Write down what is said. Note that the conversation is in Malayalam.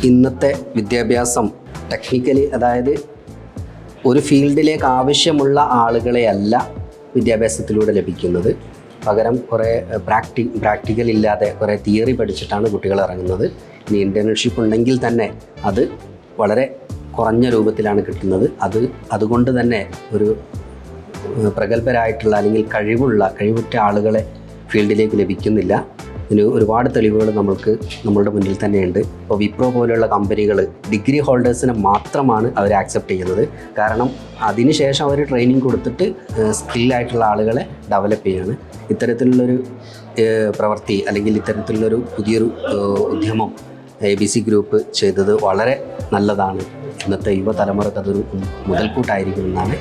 ഇന്നത്തെ വിദ്യാഭ്യാസം ടെക്നിക്കലി, അതായത് ഒരു ഫീൽഡിലേക്ക് ആവശ്യമുള്ള ആളുകളെയല്ല വിദ്യാഭ്യാസത്തിലൂടെ ലഭിക്കുന്നത്. പകരം കുറേ പ്രാക്ടിക്കൽ ഇല്ലാതെ കുറേ തിയറി പഠിച്ചിട്ടാണ് കുട്ടികൾ ഇറങ്ങുന്നത്. ഇനി ഇൻറ്റേൺഷിപ്പ് ഉണ്ടെങ്കിൽ തന്നെ അത് വളരെ കുറഞ്ഞ രൂപത്തിലാണ് കിട്ടുന്നത്. അതുകൊണ്ട് തന്നെ ഒരു പ്രഗത്ഭരായിട്ടുള്ള അല്ലെങ്കിൽ കഴിവുറ്റ ആളുകളെ ഫീൽഡിലേക്ക് ലഭിക്കുന്നില്ല. ഇതിന് ഒരുപാട് തെളിവുകൾ നമ്മളുടെ മുന്നിൽ തന്നെയുണ്ട്. ഇപ്പോൾ വിപ്രോ പോലെയുള്ള കമ്പനികൾ ഡിഗ്രി ഹോൾഡേഴ്സിനെ മാത്രമാണ് അവർ ആക്സെപ്റ്റ് ചെയ്യുന്നത്. കാരണം അതിനുശേഷം അവർ ട്രെയിനിങ് കൊടുത്തിട്ട് സ്കില്ലായിട്ടുള്ള ആളുകളെ ഡെവലപ്പ് ചെയ്യാണ്. ഇത്തരത്തിലുള്ളൊരു പ്രവൃത്തി അല്ലെങ്കിൽ ഇത്തരത്തിലുള്ളൊരു പുതിയൊരു ഉദ്യമം ABC ഗ്രൂപ്പ് ചെയ്തത് വളരെ നല്ലതാണ്. ഇന്നത്തെ യുവതലമുറക്ക് അതൊരു മുതൽക്കൂട്ടായിരിക്കുമെന്നാണ്